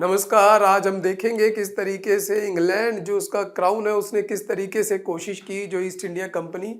नमस्कार। आज हम देखेंगे किस तरीके से इंग्लैंड जो उसका क्राउन है उसने किस तरीके से कोशिश की, जो ईस्ट इंडिया कंपनी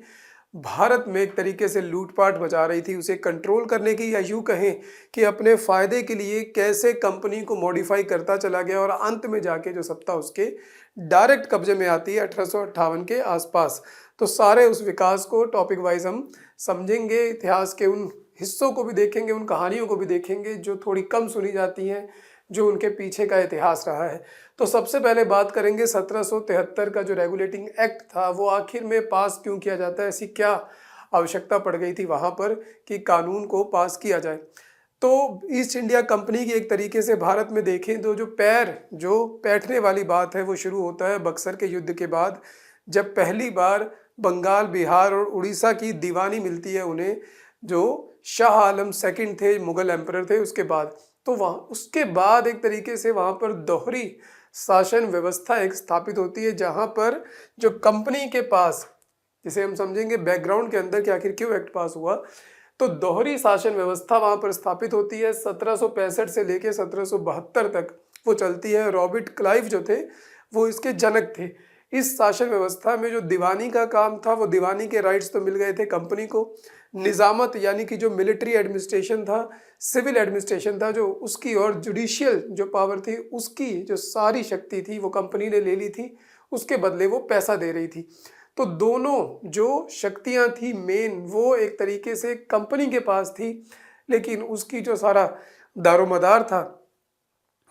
भारत में एक तरीके से लूटपाट मचा रही थी उसे कंट्रोल करने की, या यूँ कहें कि अपने फ़ायदे के लिए कैसे कंपनी को मॉडिफाई करता चला गया और अंत में जाके जो सत्ता उसके डायरेक्ट कब्जे में आती है 1858 के आसपास। तो सारे उस विकास को टॉपिक वाइज हम समझेंगे, इतिहास के उन हिस्सों को भी देखेंगे, उन कहानियों को भी देखेंगे जो थोड़ी कम सुनी जाती हैं, जो उनके पीछे का इतिहास रहा है। तो सबसे पहले बात करेंगे 1773 का जो रेगुलेटिंग एक्ट था वो आखिर में पास क्यों किया जाता है, ऐसी क्या आवश्यकता पड़ गई थी वहाँ पर कि कानून को पास किया जाए। तो ईस्ट इंडिया कंपनी की एक तरीके से भारत में देखें तो जो बैठने वाली बात है वो शुरू होता है बक्सर के युद्ध के बाद, जब पहली बार बंगाल, बिहार और उड़ीसा की दीवानी मिलती है उन्हें, जो शाह आलम सेकंड थे, मुगल एम्परर थे उसके बाद। तो वहाँ उसके बाद एक तरीके से वहाँ पर दोहरी शासन व्यवस्था एक स्थापित होती है, जहाँ पर जो कंपनी के पास, जिसे हम समझेंगे बैकग्राउंड के अंदर कि आखिर क्यों एक्ट पास हुआ, तो दोहरी शासन व्यवस्था वहाँ पर स्थापित होती है। 1765 से लेकर 1772 तक वो चलती है। रॉबर्ट क्लाइव जो थे वो इसके जनक थे। इस शासन व्यवस्था में जो दीवानी का काम था, वो दीवानी के राइट्स तो मिल गए थे कंपनी को। निजामत यानी कि जो मिलिट्री एडमिनिस्ट्रेशन था, सिविल एडमिनिस्ट्रेशन था जो उसकी, और जुडिशियल जो पावर थी उसकी जो सारी शक्ति थी वो कंपनी ने ले ली थी, उसके बदले वो पैसा दे रही थी। तो दोनों जो शक्तियां थी मेन, वो एक तरीके से कंपनी के पास थी, लेकिन उसकी जो सारा दारोमदार था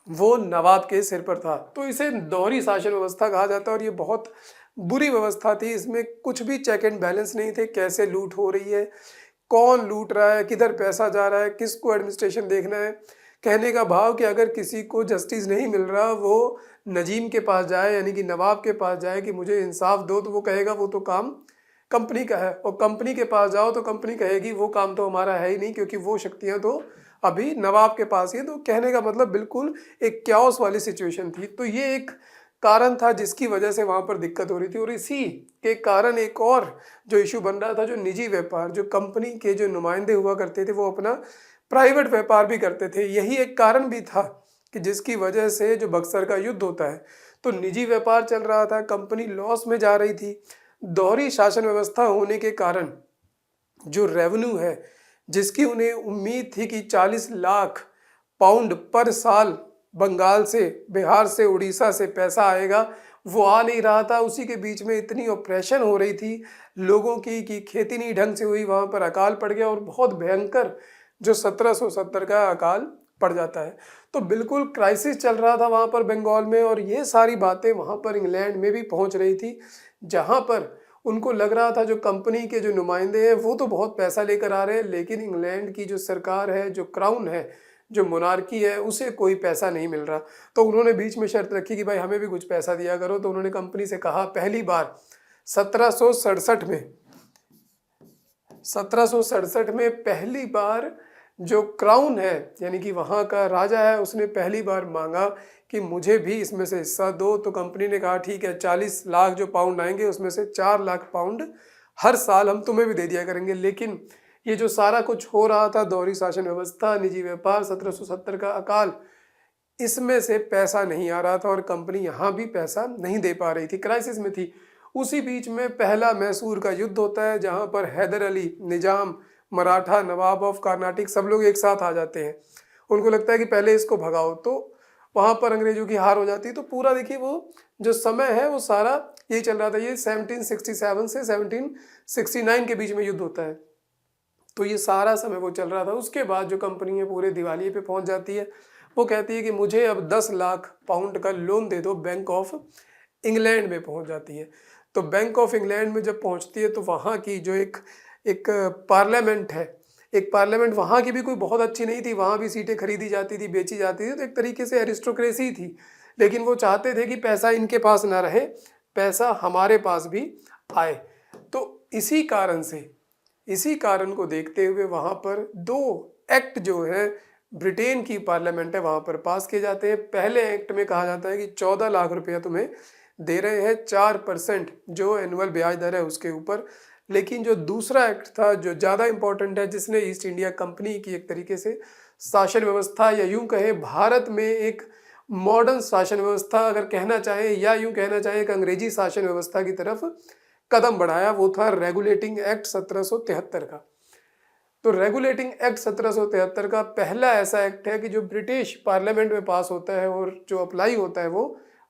वो नवाब के सिर पर था। तो इसे दोहरी शासन व्यवस्था कहा जाता है और ये बहुत बुरी व्यवस्था थी। इसमें कुछ भी चेक एंड बैलेंस नहीं थे, कैसे लूट हो रही है, कौन लूट रहा है, किधर पैसा जा रहा है, किसको एडमिनिस्ट्रेशन देखना है। कहने का भाव कि अगर किसी को जस्टिस नहीं मिल रहा वो नजीम के पास जाए, यानी कि नवाब के पास जाए कि मुझे इंसाफ दो, तो वो कहेगा वो तो काम कंपनी का है। और कंपनी के पास जाओ तो कंपनी कहेगी वो काम तो हमारा है ही नहीं, क्योंकि वो शक्तियां तो अभी नवाब के पास ही है। तो कहने का मतलब बिल्कुल एक क्याओस वाली सिचुएशन थी। तो ये एक कारण था जिसकी वजह से वहाँ पर दिक्कत हो रही थी। और इसी के कारण एक और जो इशू बन रहा था, जो निजी व्यापार, जो कंपनी के जो नुमाइंदे हुआ करते थे वो अपना प्राइवेट व्यापार भी करते थे। यही एक कारण भी था कि जिसकी वजह से जो बक्सर का युद्ध होता है, तो निजी व्यापार चल रहा था, कंपनी लॉस में जा रही थी। दोहरी शासन व्यवस्था होने के कारण जो रेवेन्यू है, जिसकी उन्हें उम्मीद थी कि 40 लाख पाउंड पर साल बंगाल से, बिहार से, उड़ीसा से पैसा आएगा, वो आ नहीं रहा था। उसी के बीच में इतनी ऑपरेशन हो रही थी लोगों की कि खेती नहीं ढंग से हुई, वहाँ पर अकाल पड़ गया और बहुत भयंकर जो 1770 का अकाल पड़ जाता है। तो बिल्कुल क्राइसिस चल रहा था वहाँ पर बंगाल में, और ये सारी बातें वहाँ पर इंग्लैंड में भी पहुँच रही थी, जहाँ पर उनको लग रहा था जो कंपनी के जो नुमाइंदे हैं वो तो बहुत पैसा लेकर आ रहे हैं, लेकिन इंग्लैंड की जो सरकार है, जो क्राउन है, जो मोनार्की है, उसे कोई पैसा नहीं मिल रहा। तो उन्होंने बीच में शर्त रखी कि भाई हमें भी कुछ पैसा दिया करो। तो उन्होंने कंपनी से कहा, पहली बार 1767 में 1767 में पहली बार जो क्राउन है, यानी कि वहाँ का राजा है, उसने पहली बार मांगा कि मुझे भी इसमें से हिस्सा दो। तो कंपनी ने कहा ठीक है, 40 लाख जो पाउंड आएंगे उसमें से 4 लाख पाउंड हर साल हम तुम्हें भी दे दिया करेंगे। लेकिन ये जो सारा कुछ हो रहा था, दोहरी शासन व्यवस्था, निजी व्यापार, 1770 का अकाल, इसमें से पैसा नहीं आ रहा था और कंपनी यहाँ भी पैसा नहीं दे पा रही थी, क्राइसिस में थी। उसी बीच में पहला मैसूर का युद्ध होता है, जहाँ पर हैदर अली, निजाम, मराठा, नवाब ऑफ कर्नाटक सब लोग एक साथ आ जाते हैं। उनको लगता है कि पहले इसको भगाओ, तो वहाँ पर अंग्रेजों की हार हो जाती है। तो पूरा देखिए वो जो समय है वो सारा यही चल रहा था। ये 1767 से 1769 के बीच में युद्ध होता है। तो ये सारा समय वो चल रहा था। उसके बाद जो कंपनी है पूरे दिवालिये पे पहुंच जाती है। वो कहती है कि मुझे अब 10 लाख पाउंड का लोन दे दो। बैंक ऑफ इंग्लैंड में पहुंच जाती है। तो बैंक ऑफ इंग्लैंड में जब पहुंचती है तो वहाँ की जो एक एक पार्लियामेंट है, एक पार्लियामेंट वहाँ की भी कोई बहुत अच्छी नहीं थी। वहाँ भी सीटें खरीदी जाती थी, बेची जाती थी। तो एक तरीके से एरिस्टोक्रेसी थी, लेकिन वो चाहते थे कि पैसा इनके पास ना रहे, पैसा हमारे पास भी आए। तो इसी कारण को देखते हुए वहाँ पर 2 एक्ट जो है ब्रिटेन की पार्लियामेंट है वहाँ पर पास किए जाते हैं। पहले एक्ट में कहा जाता है कि 14 लाख रुपया तुम्हें दे रहे हैं, 4% जो एनुअल ब्याज दर है उसके ऊपर। लेकिन जो दूसरा एक्ट था जो ज़्यादा इंपॉर्टेंट है, जिसने ईस्ट इंडिया कंपनी की एक तरीके से शासन व्यवस्था, या यूं कहें भारत में एक मॉडर्न शासन व्यवस्था अगर कहना चाहें या यूं कहना चाहें एक अंग्रेजी शासन व्यवस्था की तरफ कदम बढ़ाया, वो था रेगुलेटिंग एक्ट 1773 का। तो रेगुलेटिंग एक्ट 1773 का पहला ऐसा एक्ट है कि जो ब्रिटिश पार्लियामेंट में पास होता है और जो अप्लाई होता है वो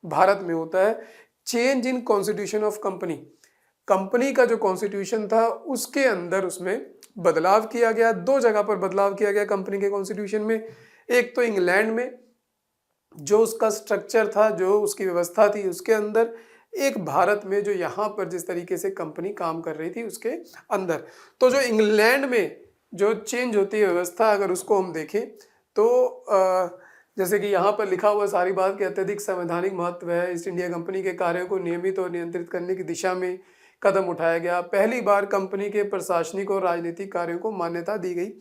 भारत में होता है। Change in constitution of company, company का जो कॉन्स्टिट्यूशन था उसके अंदर उसमें बदलाव किया गया। दो जगह पर बदलाव किया गया कंपनी के कॉन्स्टिट्यूशन में। एक तो इंग्लैंड में जो उसका स्ट्रक्चर था, जो उसकी व्यवस्था थी उसके अंदर, एक भारत में जो यहाँ पर जिस तरीके से कंपनी काम कर रही थी उसके अंदर। तो जो इंग्लैंड में जो चेंज होती है व्यवस्था, अगर उसको हम देखें तो जैसे कि यहाँ पर लिखा हुआ सारी बात कि अत्यधिक संवैधानिक महत्व है, ईस्ट इंडिया कंपनी के कार्यों को नियमित और नियंत्रित करने की दिशा में कदम उठाया गया। पहली बार कंपनी के प्रशासनिक और राजनीतिक कार्यों को मान्यता दी गई।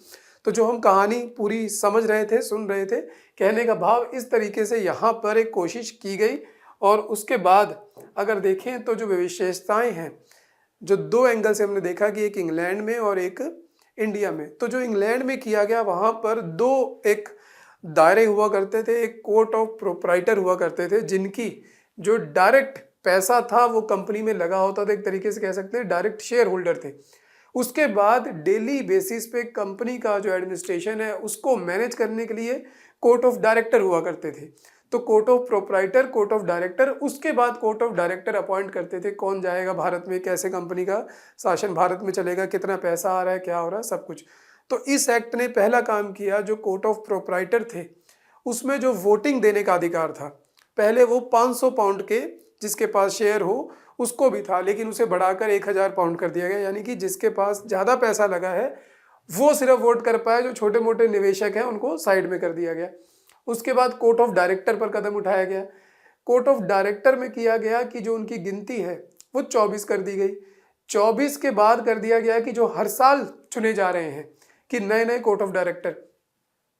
तो जो हम कहानी पूरी समझ रहे थे, सुन रहे थे, कहने का भाव इस तरीके से यहाँ पर एक कोशिश की गई। और उसके बाद अगर देखें तो जो विशेषताएं हैं, जो दो एंगल से हमने देखा कि एक इंग्लैंड में और एक इंडिया में। तो जो इंग्लैंड में किया गया वहाँ पर दो एक दायरे हुआ करते थे, एक कोर्ट ऑफ प्रोप्राइटर हुआ करते थे, जिनकी जो डायरेक्ट पैसा था वो कंपनी में लगा होता था, एक तरीके से कह सकते हैं डायरेक्ट शेयर होल्डर थे। उसके बाद डेली बेसिस पे कंपनी का जो एडमिनिस्ट्रेशन है उसको मैनेज करने के लिए कोर्ट ऑफ डायरेक्टर हुआ करते थे। तो court of proprietor, court of director, उसके बाद कोर्ट ऑफ डायरेक्टर अपॉइंट करते थे कौन जाएगा भारत में, कैसे कंपनी का शासन भारत में चलेगा, कितना पैसा आ रहा है, क्या हो रहा है, सब कुछ। तो इस एक्ट ने पहला काम किया, जो कोर्ट ऑफ प्रोप्राइटर थे उसमें जो वोटिंग देने का अधिकार था, पहले वो 500 पाउंड के जिसके पास शेयर हो उसको भी था, लेकिन उसे बढ़ाकर 1000 पाउंड कर दिया गया। यानी कि जिसके पास ज़्यादा पैसा लगा है वो सिर्फ वोट कर पाए, जो छोटे मोटे निवेशक हैं उनको साइड में कर दिया गया। उसके बाद कोर्ट ऑफ डायरेक्टर पर कदम उठाया गया। कोर्ट ऑफ डायरेक्टर में किया गया कि जो उनकी गिनती है वो 24 कर दी गई। 24 के बाद कर दिया गया कि जो हर साल चुने जा रहे हैं कि नए नए कोर्ट ऑफ डायरेक्टर।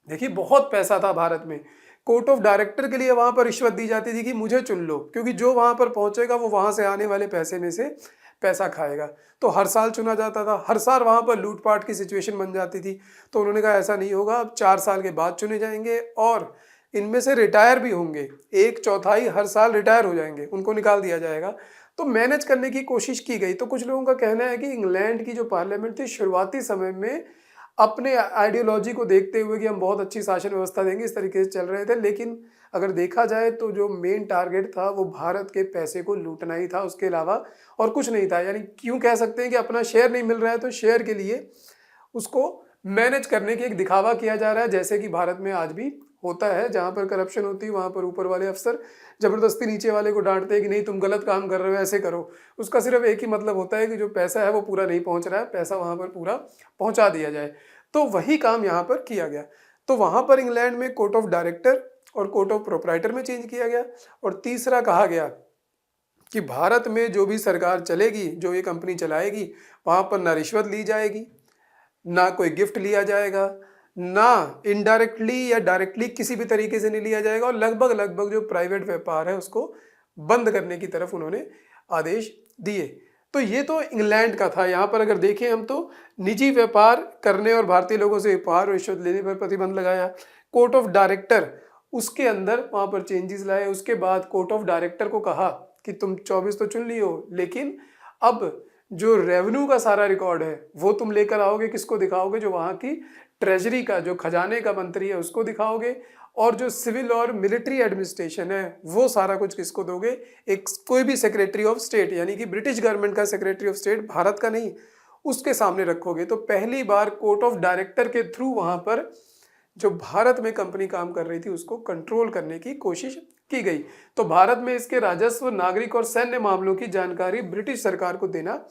देखिए बहुत पैसा था भारत में, कोर्ट ऑफ डायरेक्टर के लिए वहां पर रिश्वत दी जाती थी कि मुझे चुन लो, क्योंकि जो वहां पर पहुंचेगा वो वहां से आने वाले पैसे में से पैसा खाएगा। तो हर साल चुना जाता था, हर साल वहां पर लूटपाट की सिचुएशन बन जाती थी। तो उन्होंने कहा ऐसा नहीं होगा, अब 4 साल के बाद चुने जाएंगे और इनमें से रिटायर भी होंगे, 1/4 हर साल रिटायर हो जाएंगे, उनको निकाल दिया जाएगा। तो मैनेज करने की कोशिश की गई। तो कुछ लोगों का कहना है कि इंग्लैंड की जो पार्लियामेंट थी शुरुआती समय में अपने आइडियोलॉजी को देखते हुए कि हम बहुत अच्छी शासन व्यवस्था देंगे, इस तरीके से चल रहे थे। लेकिन अगर देखा जाए तो जो मेन टारगेट था वो भारत के पैसे को लूटना ही था, उसके अलावा और कुछ नहीं था। यानी क्यों कह सकते हैं कि अपना शेयर नहीं मिल रहा है तो शेयर के लिए उसको मैनेज करने की एक दिखावा किया जा रहा है, जैसे कि भारत में आज भी होता है। जहाँ पर करप्शन होती है वहाँ पर ऊपर वाले अफसर जबरदस्ती नीचे वाले को डांटते हैं कि नहीं तुम गलत काम कर रहे हो, ऐसे करो। उसका सिर्फ एक ही मतलब होता है कि जो पैसा है वो पूरा नहीं पहुँच रहा है, पैसा वहाँ पर पूरा पहुँचा दिया जाए। तो वही काम यहाँ पर किया गया। तो वहाँ पर इंग्लैंड में कोर्ट ऑफ डायरेक्टर और कोर्ट ऑफ प्रोप्राइटर में चेंज किया गया। और तीसरा कहा गया कि भारत में जो भी सरकार चलेगी, जो ये कंपनी चलाएगी, वहाँ पर ना रिश्वत ली जाएगी, ना कोई गिफ्ट लिया जाएगा, ना इनडायरेक्टली या डायरेक्टली किसी भी तरीके से नहीं लिया जाएगा। और लगभग लगभग जो प्राइवेट व्यापार है उसको बंद करने की तरफ उन्होंने आदेश दिए। तो ये तो इंग्लैंड का था। यहाँ पर अगर देखें हम तो निजी व्यापार करने और भारतीय लोगों से उपहार और रिश्वत लेने पर प्रतिबंध लगाया। कोर्ट ऑफ डायरेक्टर उसके अंदर वहाँ पर चेंजेस लाए। उसके बाद कोर्ट ऑफ डायरेक्टर को कहा कि तुम 24 तो चुन लियो, लेकिन अब जो रेवेन्यू का सारा रिकॉर्ड है वो तुम लेकर आओगे। किसको दिखाओगे? जो वहाँ की ट्रेजरी का जो खजाने का मंत्री है उसको दिखाओगे। और जो सिविल और मिलिट्री एडमिनिस्ट्रेशन है वो सारा कुछ किसको दोगे? एक कोई भी सेक्रेटरी ऑफ स्टेट, यानी कि ब्रिटिश गवर्नमेंट का सेक्रेटरी ऑफ स्टेट, भारत का नहीं, उसके सामने रखोगे। तो पहली बार कोर्ट ऑफ डायरेक्टर के थ्रू वहाँ पर जो भारत में कंपनी काम कर रही थी उसको कंट्रोल करने की कोशिश की गई। तो भारत में इसके राजस्व, नागरिक और सैन्य मामलों की जानकारी ब्रिटिश सरकार को देना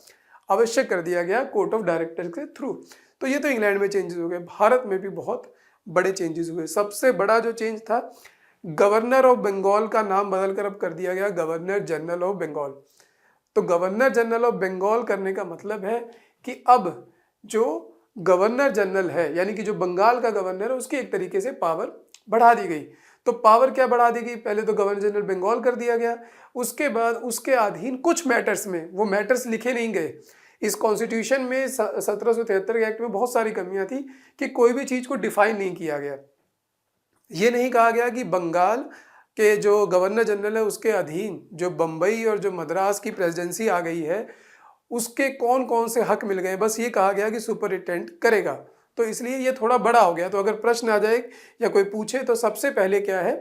आवश्यक कर दिया गया कोर्ट ऑफ डायरेक्टर के थ्रू। तो ये तो इंग्लैंड में चेंजेस हो गए। भारत में भी बहुत बड़े चेंजेस हुए। सबसे बड़ा जो चेंज था, गवर्नर ऑफ बंगाल का नाम बदलकर अब कर दिया गया गवर्नर जनरल ऑफ बंगाल। तो गवर्नर जनरल ऑफ बंगाल करने का मतलब है कि अब जो गवर्नर जनरल है, यानी कि जो बंगाल का गवर्नर है, उसकी एक तरीके से पावर बढ़ा दी गई। तो पावर क्या बढ़ा दी गई? पहले तो गवर्नर जनरल बंगाल कर दिया गया, उसके बाद उसके अधीन कुछ मैटर्स में, वो मैटर्स लिखे नहीं गए इस कॉन्स्टिट्यूशन में। 1773 के एक्ट में बहुत सारी कमियां थी कि कोई भी चीज़ को डिफाइन नहीं किया गया। ये नहीं कहा गया कि बंगाल कि जो गवर्नर जनरल है उसके अधीन जो बम्बई और जो मद्रास की प्रेसिडेंसी आ गई है उसके कौन कौन से हक मिल गए, बस ये कहा गया कि सुपरिटेंडेंट करेगा। तो इसलिए ये थोड़ा बड़ा हो गया। तो अगर प्रश्न आ जाए या कोई पूछे तो सबसे पहले क्या है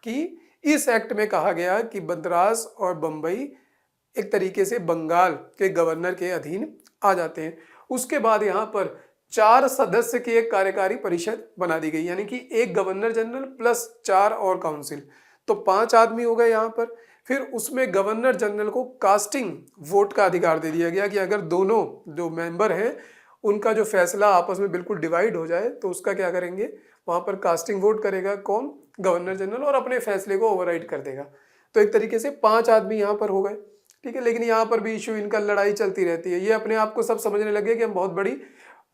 कि इस एक्ट में कहा गया कि मद्रास और बम्बई एक तरीके से बंगाल के गवर्नर के अधीन आ जाते हैं। उसके बाद यहाँ पर 4 सदस्य की एक कार्यकारी परिषद बना दी गई, यानी कि एक गवर्नर जनरल प्लस 4 और काउंसिल, तो 5 आदमी हो गए यहाँ पर। फिर उसमें गवर्नर जनरल को कास्टिंग वोट का अधिकार दे दिया गया कि अगर दोनों जो मेंबर हैं उनका जो फैसला आपस में बिल्कुल डिवाइड हो जाए तो उसका क्या करेंगे, वहाँ पर कास्टिंग वोट करेगा कौन, गवर्नर जनरल, और अपने फैसले को ओवरराइड कर देगा। तो एक तरीके से 5 आदमी यहाँ पर हो गए, ठीक है। लेकिन यहाँ पर भी इशू, इनका लड़ाई चलती रहती है। ये अपने आप को सब समझने लगे कि हम बहुत बड़ी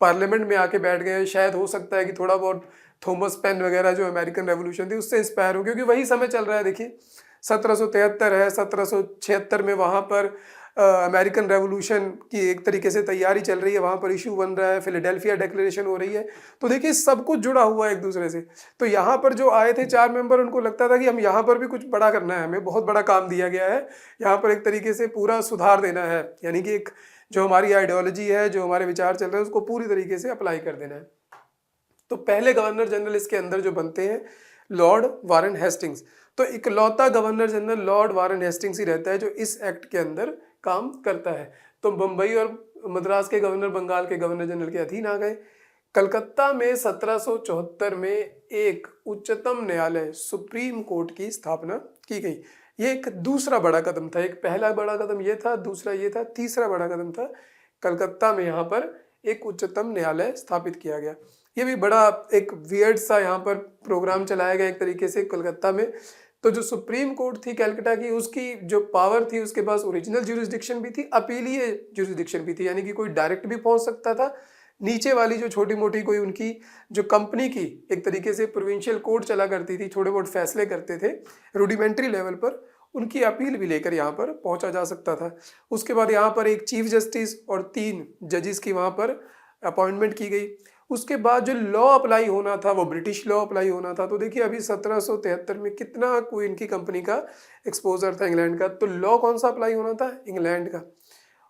पार्लियामेंट में आके बैठ गए। शायद हो सकता है कि थोड़ा बहुत थॉमस पेन वगैरह जो अमेरिकन रेवोल्यूशन थी उससे इंस्पायर हो, क्योंकि वही समय चल रहा है। देखिए 1773 है, 1776 में वहाँ पर अमेरिकन रेवोल्यूशन की एक तरीके से तैयारी चल रही है, वहाँ पर इशू बन रहा है, फिलाडेल्फिया डिक्लेरेशन हो रही है। तो देखिए सब कुछ जुड़ा हुआ है एक दूसरे से। तो यहाँ पर जो आए थे 4 मेंबर, उनको लगता था कि हम यहाँ पर भी कुछ बड़ा करना है, हमें बहुत बड़ा काम दिया गया है, यहाँ पर एक तरीके से पूरा सुधार देना है, यानी कि एक जो हमारी आइडियोलॉजी है, जो हमारे विचार चल रहे हैं उसको पूरी तरीके से अप्लाई कर देना है। तो पहले गवर्नर जनरल इसके अंदर जो बनते हैं लॉर्ड वारेन हेस्टिंग्स। तो इकलौता governor general Lord Warren Hastings ही रहता है जो इस एक्ट के अंदर काम करता है। तो बम्बई और मद्रास के गवर्नर बंगाल के गवर्नर जनरल के अधीन आ गए। कलकत्ता में 1774 में एक उच्चतम न्यायालय सुप्रीम कोर्ट की स्थापना की गई। ये एक दूसरा बड़ा कदम था। एक पहला बड़ा कदम ये था, दूसरा ये था, तीसरा बड़ा कदम था कलकत्ता में यहाँ पर एक उच्चतम न्यायालय स्थापित किया गया। ये भी बड़ा एक वियर्ड सा यहाँ पर प्रोग्राम चलाया गया एक तरीके से कलकत्ता में। तो जो सुप्रीम कोर्ट थी कलकत्ता की, उसकी जो पावर थी, उसके पास ओरिजिनल ज्यूरिसडिक्शन भी थी, अपीलीय ज्यूरिसडिक्शन भी थी, यानी कि कोई डायरेक्ट भी पहुंच सकता था। नीचे वाली जो छोटी मोटी कोई उनकी जो कंपनी की एक तरीके से प्रोविंशियल कोर्ट चला करती थी, छोटे बहुत फैसले करते थे रूडिमेंट्री लेवल पर, उनकी अपील भी लेकर यहाँ पर पहुंचा जा सकता था। उसके बाद यहाँ पर एक चीफ जस्टिस और 3 जजेस की वहाँ पर अपॉइंटमेंट की गई। उसके बाद जो लॉ अप्लाई होना था वो ब्रिटिश लॉ अप्लाई होना था। तो देखिए अभी 1773 में कितना कोई इनकी कंपनी का एक्सपोजर था इंग्लैंड का, तो लॉ कौन सा अप्लाई होना था, इंग्लैंड का,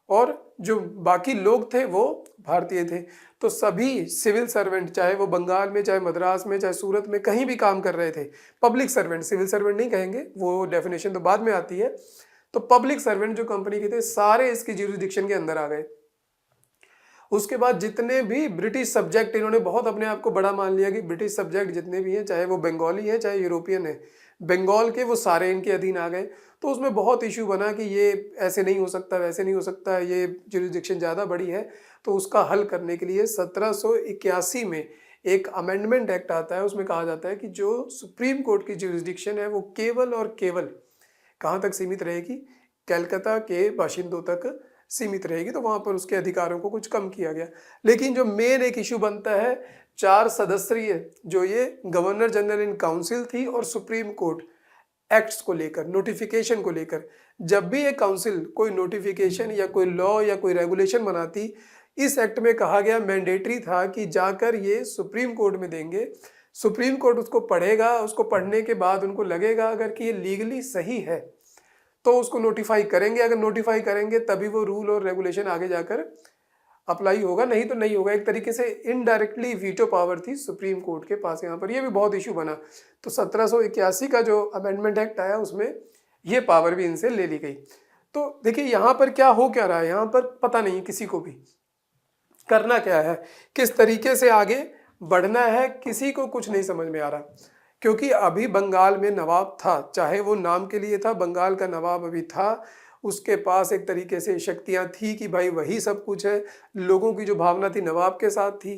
और जो बाकी लोग थे वो भारतीय थे। तो सभी सिविल सर्वेंट, चाहे वो बंगाल में, चाहे मद्रास में, चाहे सूरत में, कहीं भी काम कर रहे थे, पब्लिक सर्वेंट, सिविल सर्वेंट नहीं कहेंगे, वो डेफिनेशन तो बाद में आती है। तो पब्लिक सर्वेंट जो कंपनी के थे सारे इसकी ज्यूरिसडिक्शन के अंदर आ गए। उसके बाद जितने भी ब्रिटिश सब्जेक्ट, इन्होंने बहुत अपने आप को बड़ा मान लिया कि ब्रिटिश सब्जेक्ट जितने भी हैं, चाहे वो बंगाली हैं चाहे यूरोपियन है, बंगाल के, वो सारे इनके अधीन आ गए। तो उसमें बहुत इशू बना कि ये ऐसे नहीं हो सकता, वैसे नहीं हो सकता, ये ज्यूरिसडिक्शन ज़्यादा बड़ी है। तो उसका हल करने के लिए 1781 में एक अमेंडमेंट एक्ट आता है। उसमें कहा जाता है कि जो सुप्रीम कोर्ट की ज्यूरिसडिक्शन है वो केवल और केवल कहाँ तक सीमित रहेगी, कलकत्ता के बाशिंदों तक सीमित रहेगी। तो वहाँ पर उसके अधिकारों को कुछ कम किया गया। लेकिन जो मेन एक इशू बनता है 4 सदस्यीय जो ये गवर्नर जनरल इन काउंसिल थी और सुप्रीम कोर्ट एक्ट्स को लेकर, नोटिफिकेशन को लेकर, जब भी एक काउंसिल कोई नोटिफिकेशन या कोई लॉ या कोई रेगुलेशन बनाती, इस एक्ट में कहा गया मैंडेटरी था कि जाकर ये सुप्रीम कोर्ट में देंगे, सुप्रीम कोर्ट उसको पढ़ेगा, उसको पढ़ने के बाद उनको लगेगा अगर कि ये लीगली सही है तो उसको नोटिफाई करेंगे। अगर नोटिफाई करेंगे तभी वो रूल और रेगुलेशन आगे जाकर अप्लाई होगा, नहीं तो नहीं होगा। एक तरीके से इनडायरेक्टली वीटो पावर थी सुप्रीम कोर्ट के पास यहाँ पर। ये भी बहुत इशू बना। तो 1781 का जो अमेंडमेंट एक्ट आया उसमें ये पावर भी इनसे ले ली गई। तो देखिए यहाँ पर क्या हो क्या रहा है, यहाँ पर पता नहीं किसी को भी करना क्या है, किस तरीके से आगे बढ़ना है, किसी को कुछ नहीं समझ में आ रहा। क्योंकि अभी बंगाल में नवाब था, चाहे वो नाम के लिए था, बंगाल का नवाब अभी था, उसके पास एक तरीके से शक्तियां थी कि भाई वही सब कुछ है। लोगों की जो भावना थी नवाब के साथ थी।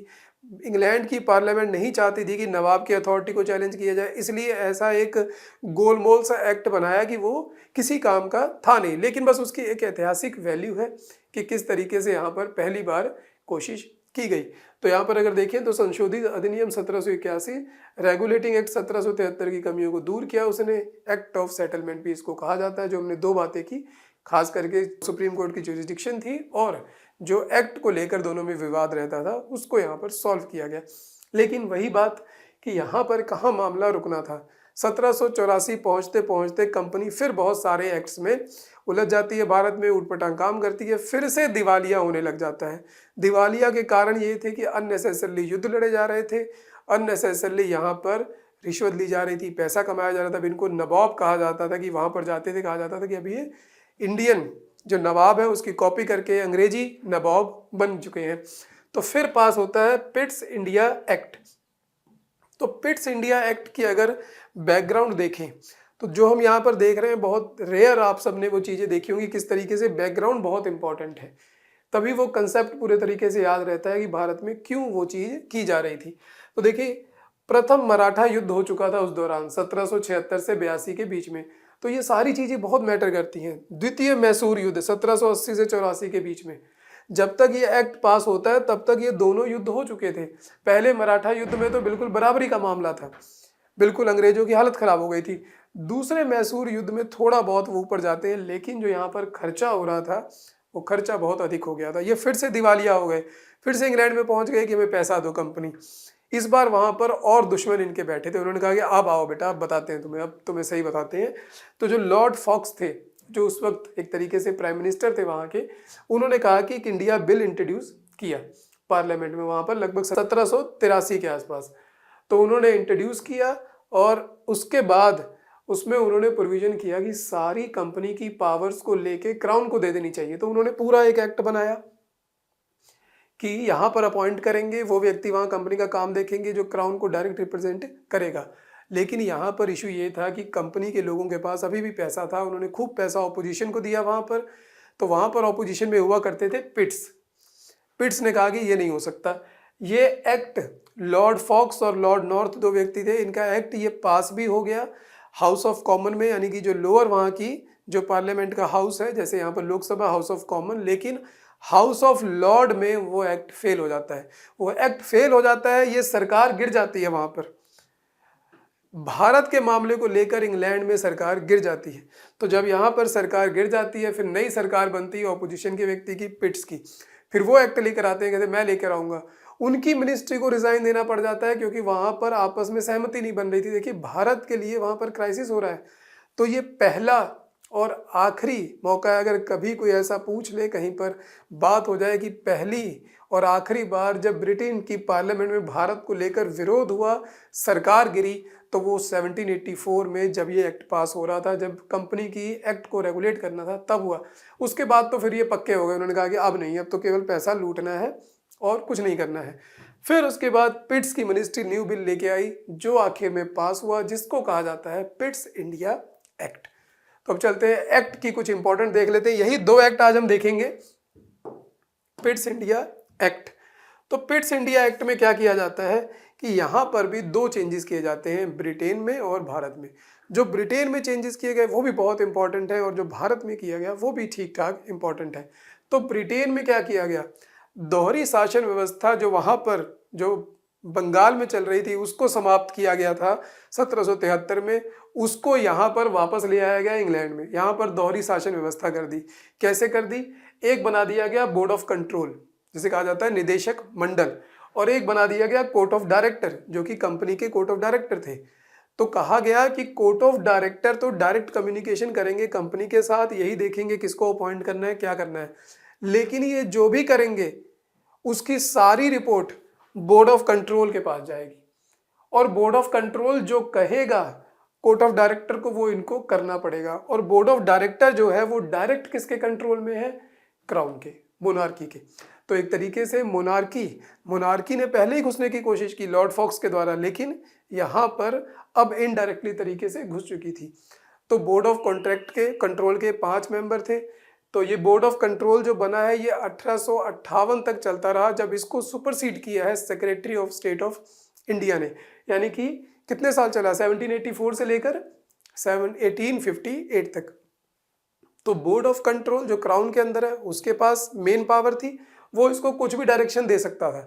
इंग्लैंड की पार्लियामेंट नहीं चाहती थी कि नवाब की अथॉरिटी को चैलेंज किया जाए, इसलिए ऐसा एक गोलमोल सा एक्ट बनाया कि वो किसी काम का था नहीं, लेकिन बस उसकी एक ऐतिहासिक वैल्यू है कि किस तरीके से यहाँ पर पहली बार कोशिश की गई। तो यहाँ पर अगर देखें तो संशोधित अधिनियम 1781, रेगुलेटिंग एक्ट 1773 की कमियों को दूर किया उसने, एक्ट ऑफ सेटलमेंट भी इसको कहा जाता है। जो हमने 2 बातें की, खास करके सुप्रीम कोर्ट की ज्यूरिसडिक्शन थी और जो एक्ट को लेकर दोनों में विवाद रहता था उसको यहाँ पर सॉल्व किया गया। लेकिन वही बात कि यहाँ पर कहाँ मामला रुकना था, 1784 पहुंचते पहुंचते कंपनी फिर बहुत सारे एक्ट्स में उलझ जाती है, भारत में ऊटपटांग काम करती है, फिर से दिवालिया होने लग जाता है। दिवालिया के कारण ये थे कि अननेसेसरली युद्ध लड़े जा रहे थे, अननेसेसरली यहाँ पर रिश्वत ली जा रही थी, पैसा कमाया जा रहा था। अब इनको नवाब कहा जाता था कि वहाँ पर जाते थे, कहा जाता था कि अभी ये इंडियन जो नवाब है उसकी कॉपी करके अंग्रेजी नवाब बन चुके हैं। तो फिर पास होता है पिट्स इंडिया एक्ट। तो पिट्स इंडिया एक्ट की अगर बैकग्राउंड देखें तो जो हम यहाँ पर देख रहे हैं बहुत रेयर, आप सबने वो चीज़ें देखी होंगी किस तरीके से बैकग्राउंड बहुत इंपॉर्टेंट है, तभी वो कंसेप्ट पूरे तरीके से याद रहता है कि भारत में क्यों वो चीज़ की जा रही थी। तो देखिए, प्रथम मराठा युद्ध हो चुका था उस दौरान 1776 से 82 के बीच में, तो ये सारी चीज़ें बहुत मैटर करती हैं। द्वितीय मैसूर युद्ध 1780 से 84 के बीच में, जब तक ये एक्ट पास होता है तब तक ये दोनों युद्ध हो चुके थे। पहले मराठा युद्ध में तो बिल्कुल बराबरी का मामला था, बिल्कुल अंग्रेजों की हालत खराब हो गई थी। दूसरे मैसूर युद्ध में थोड़ा बहुत वो ऊपर जाते हैं, लेकिन जो यहाँ पर खर्चा हो रहा था वो खर्चा बहुत अधिक हो गया था। ये फिर से दिवालिया हो गए, फिर से इंग्लैंड में पहुंच गए कि हमें पैसा दो कंपनी। इस बार वहां पर और दुश्मन इनके बैठे थे, उन्होंने कहा कि अब आओ बेटा, अब बताते हैं तुम्हें, अब तुम्हें सही बताते हैं। तो जो लॉर्ड फॉक्स थे, जो उस वक्त एक तरीके से प्राइम मिनिस्टर थे वहाँ के, उन्होंने कहा कि एक इंडिया बिल इंट्रोड्यूस किया पार्लियामेंट में, वहाँ पर लगभग 1783 के आसपास। तो उन्होंने इंट्रोड्यूस किया और उसके बाद उसमें उन्होंने प्रोविजन किया कि सारी कंपनी की पावर्स को लेके क्राउन को दे देनी चाहिए। तो उन्होंने पूरा एक एक्ट बनाया कि यहाँ पर अपॉइंट करेंगे, वो व्यक्ति वहाँ कंपनी का काम देखेंगे जो क्राउन को डायरेक्ट रिप्रेजेंट करेगा। लेकिन यहाँ पर इशू ये था कि कंपनी के लोगों के पास अभी भी पैसा था, उन्होंने खूब पैसा ऑपोजिशन को दिया वहाँ पर। तो वहाँ पर ऑपोजिशन में हुआ करते थे पिट्स। पिट्स ने कहा कि ये नहीं हो सकता। ये एक्ट लॉर्ड फॉक्स और लॉर्ड नॉर्थ दो व्यक्ति थे, इनका एक्ट ये पास भी हो गया हाउस ऑफ कॉमन में, यानी कि जो लोअर वहाँ की जो पार्लियामेंट का हाउस है, जैसे यहाँ पर लोकसभा हाउस ऑफ कॉमन, लेकिन हाउस ऑफ लॉर्ड में वो एक्ट फेल हो जाता है। वो एक्ट फेल हो जाता है, ये सरकार गिर जाती है। वहाँ पर भारत के मामले को लेकर इंग्लैंड में सरकार गिर जाती है। तो जब यहाँ पर सरकार गिर जाती है, फिर नई सरकार बनती है ऑपोजिशन के व्यक्ति की, पिट्स की। फिर वो एक्ट लेकर आते हैं, कहते मैं लेकर आऊँगा। उनकी मिनिस्ट्री को रिजाइन देना पड़ जाता है क्योंकि वहाँ पर आपस में सहमति नहीं बन रही थी। देखिए, भारत के लिए वहाँ पर क्राइसिस हो रहा है। तो ये पहला और आखिरी मौका है, अगर कभी कोई ऐसा पूछ ले, कहीं पर बात हो जाए कि पहली और आखिरी बार जब ब्रिटेन की पार्लियामेंट में भारत को लेकर विरोध हुआ, सरकार गिरी, तो वो 1784 में जब ये एक्ट पास हो रहा था, जब कंपनी की एक्ट को रेगुलेट करना था, तब हुआ। उसके बाद तो फिर ये पक्के हो गए, उन्होंने कहा कि अब नहीं, अब तो केवल पैसा लूटना है और कुछ नहीं करना है। फिर उसके बाद पिट्स की मिनिस्ट्री न्यू बिल लेके आई, जो आखिर में पास हुआ, जिसको कहा जाता है पिट्स इंडिया एक्ट। तो अब चलते हैं एक्ट की कुछ इंपॉर्टेंट देख लेते हैं। यही दो एक्ट आज हम देखेंगे, पिट्स इंडिया एक्ट। तो पिट्स इंडिया एक्ट में क्या किया जाता है कि यहाँ पर भी दो चेंजेस किए जाते हैं, ब्रिटेन में और भारत में। जो ब्रिटेन में चेंजेस किए गए वो भी बहुत इंपॉर्टेंट है, और जो भारत में किया गया वो भी ठीक ठाक इंपॉर्टेंट है। तो ब्रिटेन में क्या किया गया, दोहरी शासन व्यवस्था जो वहाँ पर जो बंगाल में चल रही थी उसको समाप्त किया गया था 1773 में, उसको यहाँ पर वापस ले आया गया इंग्लैंड में। यहाँ पर दोहरी शासन व्यवस्था कर दी। कैसे कर दी, एक बना दिया गया बोर्ड ऑफ कंट्रोल, जिसे कहा जाता है निदेशक मंडल, और एक बना दिया गया कोर्ट ऑफ डायरेक्टर, जो कि कंपनी के कोर्ट ऑफ डायरेक्टर थे। तो कहा गया कि कोर्ट ऑफ डायरेक्टर तो डायरेक्ट कम्युनिकेशन करेंगे कंपनी के साथ, यही देखेंगे किसको अपॉइंट करना है, क्या करना है, लेकिन ये जो भी करेंगे उसकी सारी रिपोर्ट बोर्ड ऑफ कंट्रोल के पास जाएगी, और बोर्ड ऑफ कंट्रोल जो कहेगा कोर्ट ऑफ डायरेक्टर को वो इनको करना पड़ेगा। और बोर्ड ऑफ डायरेक्टर जो है वो डायरेक्ट किसके कंट्रोल में है, क्राउन के, मोनार्की के। तो एक तरीके से मोनार्की ने पहले ही घुसने की कोशिश की लॉर्ड फॉक्स के द्वारा, लेकिन यहाँ पर अब इनडायरेक्टली तरीके से घुस चुकी थी। तो बोर्ड ऑफ कॉन्ट्रैक्ट के कंट्रोल के 5 मेंबर थे। तो ये बोर्ड ऑफ कंट्रोल जो बना है ये 1858 तक चलता रहा, जब इसको सुपरसीड किया है secretary of state of India ने। यानी कि कितने साल चला, 1784 से लेकर 1858 तक। तो बोर्ड ऑफ कंट्रोल जो क्राउन के अंदर है उसके पास मेन पावर थी, वो इसको कुछ भी डायरेक्शन दे सकता था।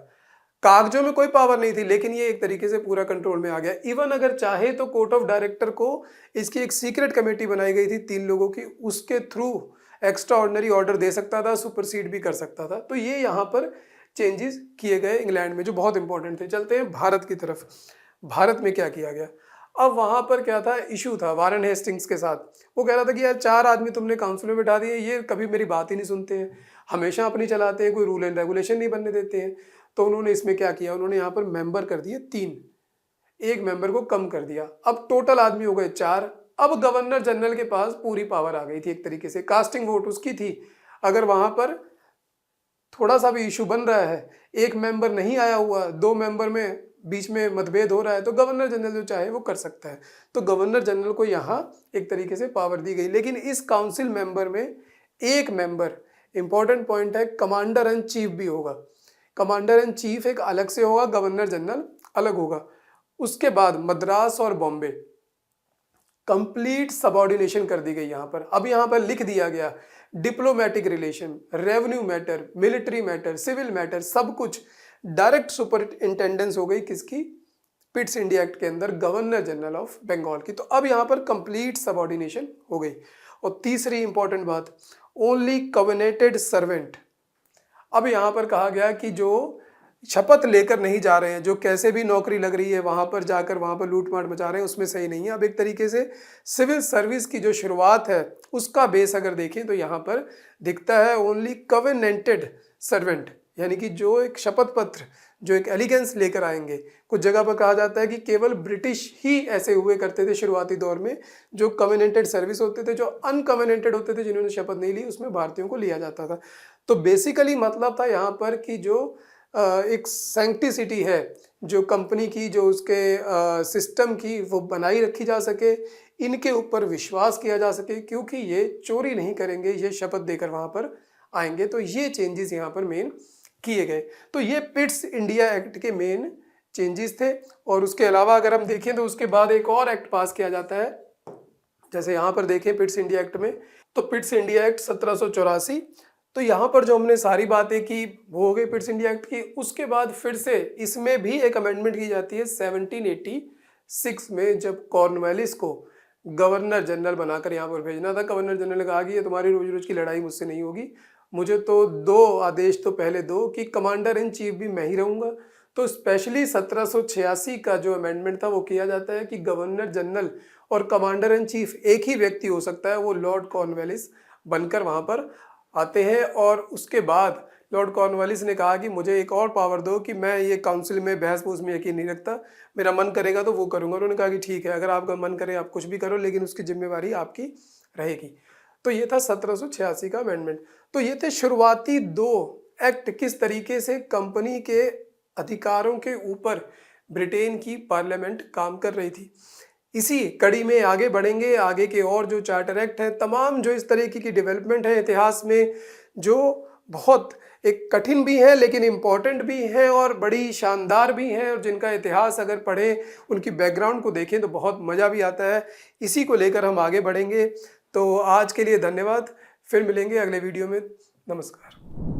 कागजों में कोई पावर नहीं थी, लेकिन ये एक तरीके से पूरा कंट्रोल में आ गया। इवन अगर चाहे तो कोर्ट ऑफ डायरेक्टर को इसकी एक सीक्रेट कमेटी बनाई गई थी 3 लोगों की, उसके थ्रू एक्स्ट्रा ऑर्डिनरी ऑर्डर दे सकता था, सुपरसीड भी कर सकता था। तो ये यहाँ पर चेंजेस किए गए इंग्लैंड में, जो बहुत इंपॉर्टेंट थे। चलते हैं भारत की तरफ। भारत में क्या किया गया, अब वहाँ पर क्या था, इशू था वारेन हेस्टिंग्स के साथ। वो कह रहा था कि यार 4 आदमी तुमने काउंसिल में बिठा दिए, ये कभी मेरी बात ही नहीं सुनते हैं, हमेशा अपनी चलाते हैं, कोई रूल एंड रेगुलेशन नहीं बनने देते हैं। तो उन्होंने इसमें क्या किया, उन्होंने यहाँ पर मेंबर कर दिए 3, एक मेंबर को कम कर दिया। अब टोटल आदमी हो गए 4। अब गवर्नर जनरल के पास पूरी पावर आ गई थी, एक तरीके से कास्टिंग वोट उसकी थी। अगर वहाँ पर थोड़ा सा भी इशू बन रहा है, एक मेंबर नहीं आया हुआ, 2 मेंबर में बीच में मतभेद हो रहा है, तो गवर्नर जनरल जो चाहे वो कर सकता है। तो गवर्नर जनरल को यहाँ एक तरीके से पावर दी गई। लेकिन इस काउंसिल मेंबर में एक मेंबर, इंपॉर्टेंट पॉइंट है, कमांडर एंड चीफ भी होगा। कमांडर एंड चीफ एक अलग से होगा, गवर्नर जनरल अलग होगा। उसके बाद मद्रास और बॉम्बे कंप्लीट सबऑर्डिनेशन कर दी गई यहाँ पर। अब यहाँ पर लिख दिया गया diplomatic relation, revenue matter, military matter, civil matter, सब कुछ डायरेक्ट सुपरिंटेंडेंस हो गई किसकी, पिट्स इंडिया एक्ट के अंदर गवर्नर जनरल ऑफ बंगाल की। तो अब यहाँ पर कंप्लीट सबऑर्डिनेशन हो गई। और तीसरी इंपॉर्टेंट बात, ओनली कवेनेटेड सर्वेंट। अब यहाँ पर कहा गया कि जो शपथ लेकर नहीं जा रहे हैं, जो कैसे भी नौकरी लग रही है वहाँ पर जाकर वहाँ पर लूटमाट मचा रहे हैं, उसमें सही नहीं है। अब एक तरीके से सिविल सर्विस की जो शुरुआत है उसका बेस अगर देखें तो यहाँ पर दिखता है ओनली कवेनेंटेड सर्वेंट, यानी कि जो एक शपथ पत्र, जो एक एलिगेंस लेकर आएंगे। कुछ जगह पर कहा जाता है कि केवल ब्रिटिश ही ऐसे हुए करते थे शुरुआती दौर में, जो कवेनेंटेड सर्विस होते थे। जो अनकवेनेंटेड होते थे, जिन्होंने शपथ नहीं ली, उसमें भारतीयों को लिया जाता था। तो बेसिकली मतलब था यहाँ पर कि जो एक सैंक्टिसिटी है जो कंपनी की, जो उसके सिस्टम की, वो बनाई रखी जा सके, इनके ऊपर विश्वास किया जा सके, क्योंकि ये चोरी नहीं करेंगे, ये शपथ देकर वहाँ पर आएंगे। तो ये चेंजेस यहाँ पर मेन किए गए। तो ये पिट्स इंडिया एक्ट के मेन चेंजेस थे। और उसके अलावा अगर हम देखें तो उसके बाद एक और एक्ट पास किया जाता है। जैसे यहाँ पर देखें पिट्स इंडिया एक्ट में, तो पिट्स इंडिया एक्ट 1784। तो यहाँ पर जो हमने सारी बातें की वो हो गई पिट्स इंडिया एक्ट की। उसके बाद फिर से इसमें भी एक अमेंडमेंट की जाती है 1786 में, जब कॉर्नवालिस को गवर्नर जनरल बनाकर यहाँ पर भेजना था। गवर्नर जनरल ने कहा कि ये तुम्हारी रोज रोज की लड़ाई मुझसे नहीं होगी, मुझे तो 2 आदेश तो पहले दो कि कमांडर इन चीफ भी मैं ही रहूँगा। तो स्पेशली 1786 का जो अमेंडमेंट था वो किया जाता है कि गवर्नर जनरल और कमांडर इन चीफ एक ही व्यक्ति हो सकता है, वो लॉर्ड कॉर्नवालिस बनकर वहाँ पर आते हैं। और उसके बाद लॉर्ड कॉर्नवालिस ने कहा कि मुझे एक और पावर दो कि मैं ये काउंसिल में बहस बूस में यकीन नहीं रखता, मेरा मन करेगा तो वो करूँगा। उन्होंने कहा कि ठीक है, अगर आपका मन करे आप कुछ भी करो, लेकिन उसकी जिम्मेवारी आपकी रहेगी। तो ये था 1786 का अमेंडमेंट। तो ये थे शुरुआती 2 एक्ट, किस तरीके से कंपनी के अधिकारों के ऊपर ब्रिटेन की पार्लियामेंट काम कर रही थी। इसी कड़ी में आगे बढ़ेंगे। आगे के और जो चार्टर एक्ट हैं, तमाम जो इस तरीके की डेवलपमेंट है इतिहास में, जो बहुत एक कठिन भी है लेकिन इम्पॉर्टेंट भी हैं और बड़ी शानदार भी हैं, और जिनका इतिहास अगर पढ़ें, उनकी बैकग्राउंड को देखें तो बहुत मज़ा भी आता है। इसी को लेकर हम आगे बढ़ेंगे। तो आज के लिए धन्यवाद, फिर मिलेंगे अगले वीडियो में। नमस्कार।